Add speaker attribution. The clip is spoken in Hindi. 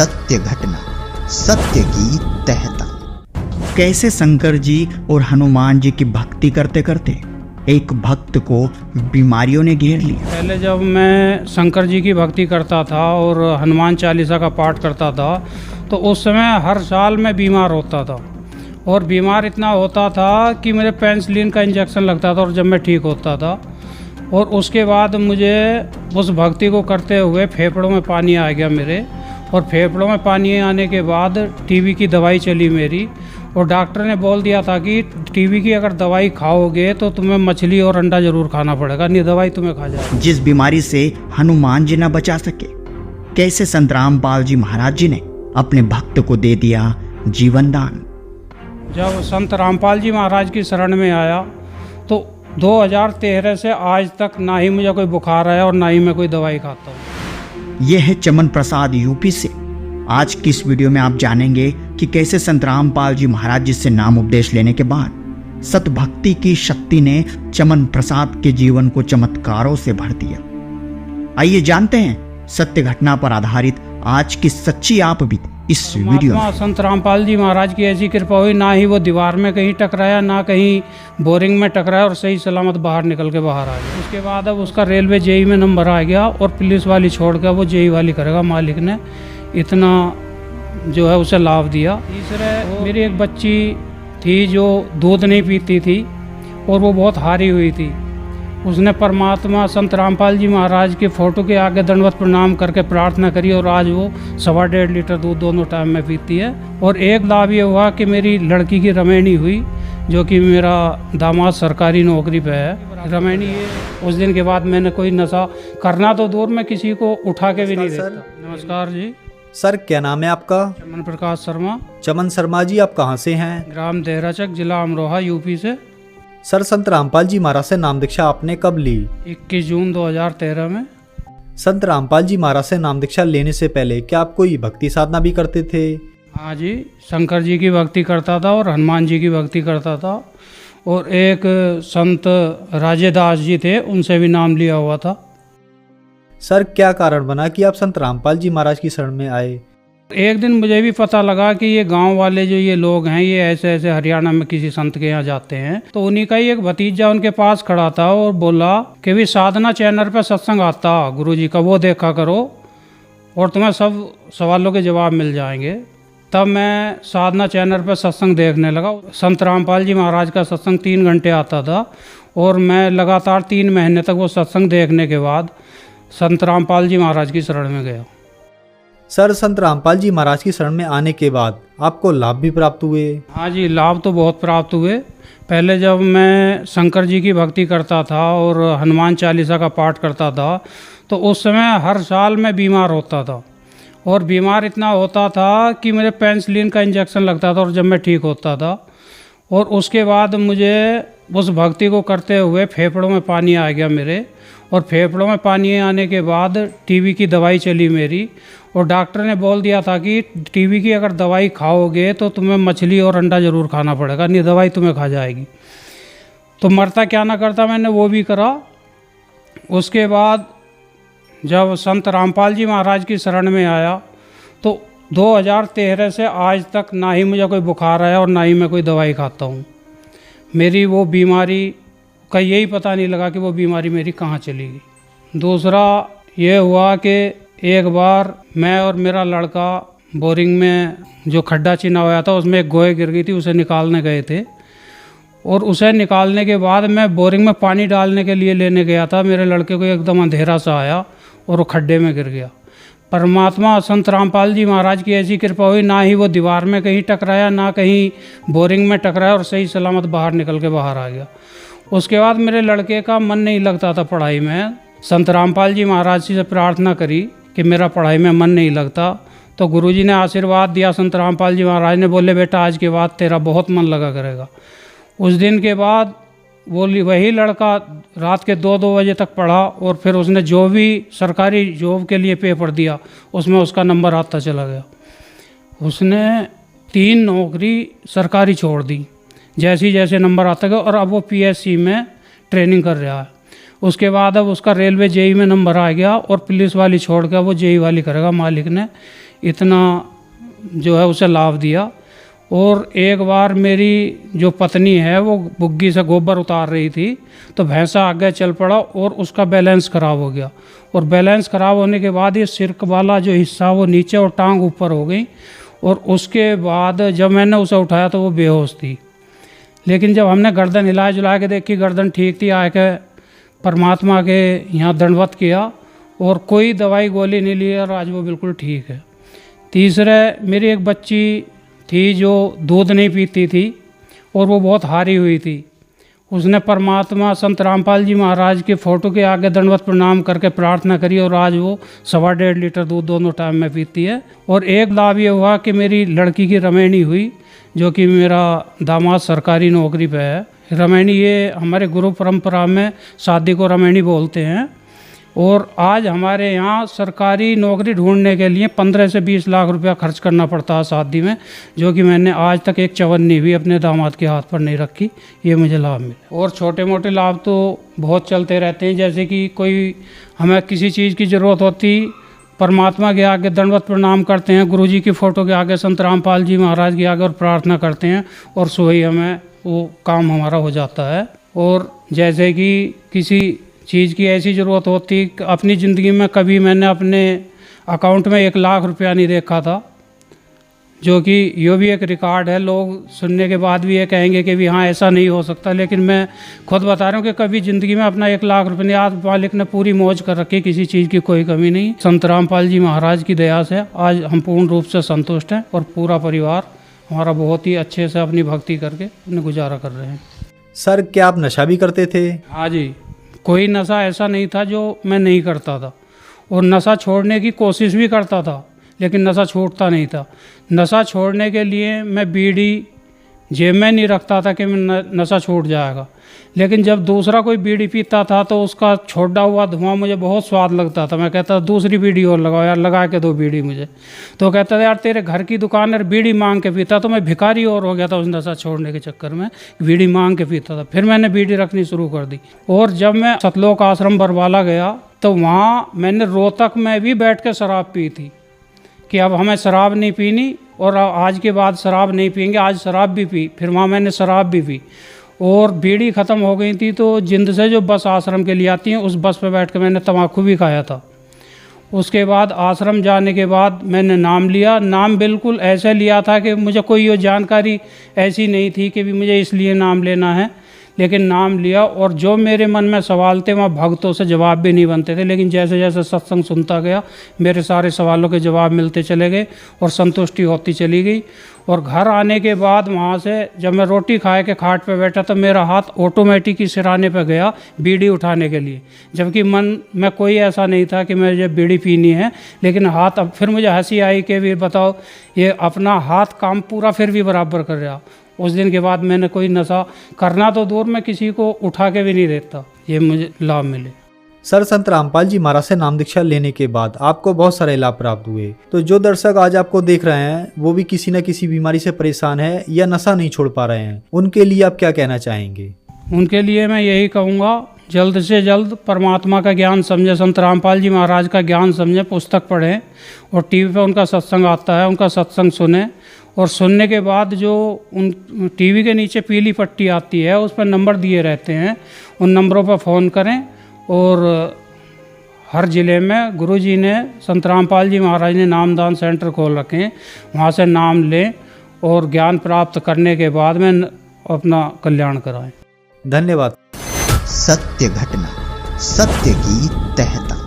Speaker 1: सत्य घटना, सत्य की तहता। कैसे शंकर जी और हनुमान जी की भक्ति करते करते एक भक्त को बीमारियों ने घेर लिया।
Speaker 2: पहले जब मैं शंकर जी की भक्ति करता था और हनुमान चालीसा का पाठ करता था तो उस समय हर साल मैं बीमार होता था और बीमार इतना होता था कि मेरे पेनिसिलिन का इंजेक्शन लगता था और जब मैं ठीक होता था। और उसके बाद मुझे उस भक्ति को करते हुए फेफड़ों में पानी आ गया मेरे, और फेफड़ों में पानी आने के बाद टीबी की दवाई चली मेरी, और डॉक्टर ने बोल दिया था कि टीबी की अगर दवाई खाओगे तो तुम्हें मछली और अंडा जरूर खाना पड़ेगा, नहीं दवाई तुम्हें खा जाएगी।
Speaker 1: जिस बीमारी से हनुमान जी न बचा सके, कैसे संत रामपाल जी महाराज जी ने अपने भक्त को दे दिया जीवन दान।
Speaker 2: जब संत रामपाल जी महाराज की शरण में आया तो 2013 से आज तक ना ही मुझे कोई बुखार आया और ना ही मैं कोई दवाई खाता हूँ।
Speaker 1: यह है चमन प्रसाद यूपी से। आज की इस वीडियो में आप जानेंगे कि कैसे संत रामपाल जी महाराज जी से नाम उपदेश लेने के बाद सत भक्ति की शक्ति ने चमन प्रसाद के जीवन को चमत्कारों से भर दिया। आइए जानते हैं सत्य घटना पर आधारित आज की सच्ची आप बीत इस वीडियो में।
Speaker 2: संत रामपाल जी महाराज की ऐसी कृपा हुई, ना ही वो दीवार में कहीं टकराया, ना कहीं बोरिंग में टकराया, और सही सलामत बाहर निकल के बाहर आ गया। उसके बाद अब उसका रेलवे जेई में नंबर आ गया और पुलिस वाली छोड़ कर वो जेई वाली करेगा। मालिक ने इतना जो है उसे लाभ दिया। तीसरे, मेरी एक बच्ची थी जो दूध नहीं पीती थी और वो बहुत हारी हुई थी। उसने परमात्मा संत रामपाल जी महाराज के फोटो के आगे दंडवत प्रणाम करके प्रार्थना करी और आज वो 1.5 लीटर दूध दोनों टाइम में पीती है। और एक लाभ ये हुआ कि मेरी लड़की की रमैनी हुई, जो कि मेरा दामाद सरकारी नौकरी पे है। रमैनी उस दिन के बाद मैंने कोई नशा करना तो दूर में किसी को उठा के भी नहीं देखता। नमस्कार जी
Speaker 3: सर, क्या नाम है आपका?
Speaker 2: चमन प्रकाश शर्मा।
Speaker 3: चमन शर्मा जी, आप कहाँ से हैं?
Speaker 2: ग्राम देहराचक, जिला अमरोहा, यूपी से।
Speaker 3: सर, संत रामपाल जी महाराज से नाम दीक्षा आपने कब ली?
Speaker 2: 21 जून 2013 में।
Speaker 3: संत रामपाल जी महाराज से नाम दीक्षा लेने से पहले क्या आप कोई भक्ति साधना भी करते थे?
Speaker 2: हाँ जी, शंकर जी की भक्ति करता था और हनुमान जी की भक्ति करता था, और एक संत राजेदास जी थे, उनसे भी नाम लिया हुआ था।
Speaker 3: सर, क्या कारण बना कि आप संत रामपाल जी महाराज की शरण में आए?
Speaker 2: एक दिन मुझे भी पता लगा कि ये गांव वाले जो ये लोग हैं, ये ऐसे ऐसे हरियाणा में किसी संत के यहाँ जाते हैं। तो उन्हीं का ही एक भतीजा उनके पास खड़ा था और बोला कि भी साधना चैनल पे सत्संग आता गुरुजी का, वो देखा करो और तुम्हें सब सवालों के जवाब मिल जाएंगे। तब मैं साधना चैनल पर सत्संग देखने लगा। संत रामपाल जी महाराज का सत्संग 3 घंटे आता था और मैं लगातार 3 महीने तक वो सत्संग देखने के बाद संत रामपाल जी महाराज की शरण में गया।
Speaker 3: सर, संत रामपाल जी महाराज की शरण में आने के बाद आपको लाभ भी प्राप्त हुए?
Speaker 2: हाँ जी, लाभ तो बहुत प्राप्त हुए। पहले जब मैं शंकर जी की भक्ति करता था और हनुमान चालीसा का पाठ करता था तो उस समय हर साल मैं बीमार होता था और बीमार इतना होता था कि मेरे पेनिसिलिन का इंजेक्शन लगता था और जब मैं ठीक होता था। और उसके बाद मुझे उस भक्ति को करते हुए फेफड़ों में पानी आ गया मेरे, और फेफड़ों में पानी आने के बाद टीबी की दवाई चली मेरी, और डॉक्टर ने बोल दिया था कि टीबी की अगर दवाई खाओगे तो तुम्हें मछली और अंडा ज़रूर खाना पड़ेगा, नहीं दवाई तुम्हें खा जाएगी। तो मरता क्या ना करता, मैंने वो भी करा। उसके बाद जब संत रामपाल जी महाराज की शरण में आया तो 2013 से आज तक ना ही मुझे कोई बुखार आया और ना ही मैं कोई दवाई खाता हूँ। मेरी वो बीमारी का यही पता नहीं लगा कि वो बीमारी मेरी कहाँ चली गई। दूसरा ये हुआ कि एक बार मैं और मेरा लड़का बोरिंग में जो खड्डा चिना हुआ था उसमें एक गोए गिर गई थी, उसे निकालने गए थे। और उसे निकालने के बाद मैं बोरिंग में पानी डालने के लिए लेने गया था। मेरे लड़के को एकदम अंधेरा सा आया और वो खड्डे में गिर गया। परमात्मा संत रामपाल जी महाराज की ऐसी कृपा हुई, ना ही वो दीवार में कहीं टकराया, ना कहीं बोरिंग में टकराया, और सही सलामत बाहर निकल के बाहर आ गया। उसके बाद मेरे लड़के का मन नहीं लगता था पढ़ाई में। संत रामपाल जी महाराज से प्रार्थना करी कि मेरा पढ़ाई में मन नहीं लगता, तो गुरुजी ने आशीर्वाद दिया। संत रामपाल जी महाराज ने बोले, बेटा आज के बाद तेरा बहुत मन लगा करेगा। उस दिन के बाद वही लड़का रात के 2-2 बजे तक पढ़ा, और फिर उसने जो भी सरकारी जॉब के लिए पेपर दिया उसमें उसका नंबर आता चला गया। उसने 3 नौकरी सरकारी छोड़ दी जैसे जैसे नंबर आता गया, और अब वो पीएससी में ट्रेनिंग कर रहा है। उसके बाद अब उसका रेलवे जेई में नंबर आ गया और पुलिस वाली छोड़ कर वो जेई वाली करेगा। मालिक ने इतना जो है उसे लाभ दिया। और एक बार मेरी जो पत्नी है वो बुग्गी से गोबर उतार रही थी, तो भैंसा आगे चल पड़ा और उसका बैलेंस ख़राब हो गया। और बैलेंस ख़राब होने के बाद ये सिर वाला जो हिस्सा वो नीचे और टांग ऊपर हो गई। और उसके बाद जब मैंने उसे उठाया तो वो बेहोश थी। लेकिन जब हमने गर्दन हिला जुला के देखी, गर्दन ठीक थी, आके परमात्मा के यहाँ दंडवत किया और कोई दवाई गोली नहीं ली और आज वो बिल्कुल ठीक है। तीसरे, मेरी एक बच्ची थी जो दूध नहीं पीती थी और वो बहुत हारी हुई थी। उसने परमात्मा संत रामपाल जी महाराज के फ़ोटो के आगे दंडवत प्रणाम करके प्रार्थना करी और आज वो 1.5 लीटर दूध दोनों टाइम में पीती है। और एक लाभ ये हुआ कि मेरी लड़की की रमैनी हुई, जो कि मेरा दामाद सरकारी नौकरी पे है। रमैनी ये हमारे गुरु परंपरा में शादी को रमैनी बोलते हैं। और आज हमारे यहाँ सरकारी नौकरी ढूंढने के लिए 15 से 20 लाख रुपया खर्च करना पड़ता है शादी में, जो कि मैंने आज तक एक चवन्नी भी अपने दामाद के हाथ पर नहीं रखी। ये मुझे लाभ मिले। और छोटे मोटे लाभ तो बहुत चलते रहते हैं, जैसे कि कोई हमें किसी चीज़ की ज़रूरत होती, परमात्मा के आगे दंडवत प्रणाम करते हैं, गुरु जी की फ़ोटो के आगे, संत रामपाल जी महाराज के आगे और प्रार्थना करते हैं और सुबह हमें वो काम हमारा हो जाता है। और जैसे कि किसी चीज़ की ऐसी ज़रूरत होती, अपनी ज़िंदगी में कभी मैंने अपने अकाउंट में 1 लाख रुपया नहीं देखा था, जो कि ये भी एक रिकॉर्ड है। लोग सुनने के बाद भी ये कहेंगे कि भी हाँ ऐसा नहीं हो सकता, लेकिन मैं खुद बता रहा हूँ कि कभी ज़िंदगी में अपना 1 लाख रुपये नहीं, आज मालिक ने पूरी मौज कर रखी, किसी चीज़ की कोई कमी नहीं। संत रामपाल जी महाराज की दया से आज हम पूर्ण रूप से संतुष्ट हैं और पूरा परिवार हमारा बहुत ही अच्छे से अपनी भक्ति करके अपने गुजारा कर रहे हैं।
Speaker 3: सर, क्या आप नशा भी करते थे?
Speaker 2: हाँ जी, कोई नशा ऐसा नहीं था जो मैं नहीं करता था, और नशा छोड़ने की कोशिश भी करता था, लेकिन नशा छूटता नहीं था। नशा छोड़ने के लिए मैं बीड़ी जेब में नहीं रखता था कि नशा छूट जाएगा, लेकिन जब दूसरा कोई बीड़ी पीता था तो उसका छोड़ा हुआ धुआं मुझे बहुत स्वाद लगता था। मैं कहता दूसरी बीड़ी और लगाओ यार, लगा के दो बीड़ी मुझे। तो कहता था यार तेरे घर की दुकान पर बीड़ी मांग के पीता। तो मैं भिखारी और हो गया था उस नशा छोड़ने के चक्कर में, बीड़ी मांग के पीता था। फिर मैंने बीड़ी रखनी शुरू कर दी। और जब मैं सतलोक आश्रम बरवाला गया तो वहाँ मैंने रोहतक में भी बैठ के शराब पी थी कि अब हमें शराब नहीं पीनी और आज के बाद शराब नहीं पियेंगे। आज शराब भी पी, फिर वहाँ मैंने शराब भी पी। और बीड़ी ख़त्म हो गई थी तो जिंद से जो बस आश्रम के लिए आती है उस बस पे बैठ कर मैंने तम्बाकू भी खाया था। उसके बाद आश्रम जाने के बाद मैंने नाम लिया। नाम बिल्कुल ऐसे लिया था कि मुझे कोई ये जानकारी ऐसी नहीं थी कि भी मुझे इसलिए नाम लेना है, लेकिन नाम लिया। और जो मेरे मन में सवाल थे वहाँ भक्तों से जवाब भी नहीं बनते थे, लेकिन जैसे जैसे सत्संग सुनता गया मेरे सारे सवालों के जवाब मिलते चले गए और संतुष्टि होती चली गई। और घर आने के बाद वहाँ से जब मैं रोटी खाए के खाट पे बैठा तो मेरा हाथ ऑटोमेटिक ही सिराने पे गया बीड़ी उठाने के लिए, जबकि मन में कोई ऐसा नहीं था कि मुझे बीड़ी पीनी है। लेकिन हाथ, अब फिर मुझे हंसी आई कि भी बताओ ये अपना हाथ काम पूरा फिर भी बराबर कर रहा। उस दिन के बाद मैंने कोई नशा करना तो दूर में किसी को उठा के भी नहीं देता। ये मुझे लाभ मिले।
Speaker 3: सर, संत रामपाल जी महाराज से नाम दीक्षा लेने के बाद आपको बहुत सारे लाभ प्राप्त हुए। तो जो दर्शक आज आपको देख रहे हैं वो भी किसी न किसी बीमारी से परेशान है या नशा नहीं छोड़ पा रहे हैं, उनके लिए आप क्या कहना चाहेंगे?
Speaker 2: उनके लिए मैं यही कहूँगा, जल्द से जल्द परमात्मा का ज्ञान समझे, संत रामपाल जी महाराज का ज्ञान समझे, पुस्तक पढ़ें और टीवी पे उनका सत्संग आता है, उनका सत्संग सुने। और सुनने के बाद जो उन टीवी के नीचे पीली पट्टी आती है उस पर नंबर दिए रहते हैं, उन नंबरों पर फ़ोन करें। और हर ज़िले में गुरुजी ने, संत रामपाल जी महाराज ने नामदान सेंटर खोल रखे हैं, वहाँ से नाम लें और ज्ञान प्राप्त करने के बाद में अपना कल्याण कराएं।
Speaker 3: धन्यवाद।
Speaker 1: सत्य घटना, सत्य की तह तक।